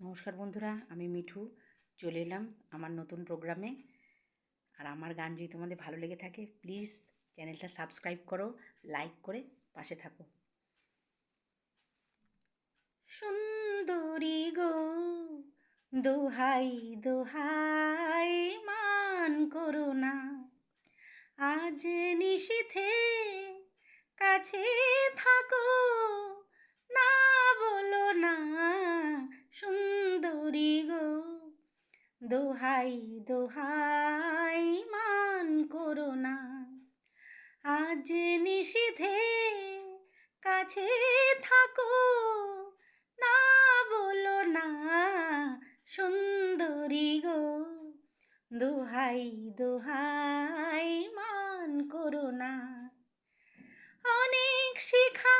নমস্কার বন্ধুরা, আমি মিঠু চলে এলাম আমার নতুন প্রোগ্রামে। আর আমার গান যদি তোমাদের ভালো লেগে থাকে, প্লিজ চ্যানেলটা সাবস্ক্রাইব করো, লাইক করে পাশে থাকো। সুন্দরী গো, দোহাই দোহাই মান করো না, আজ নিশীথে কাছে থাকো, না বলো না। সুন্দরী গো, দোহাই দোহাই মান করো না, আজ নিশীথে কাছে থাকো, না বলো না। সুন্দরী গো, দোহাই দোহাই মান করো না। অনেক শিখা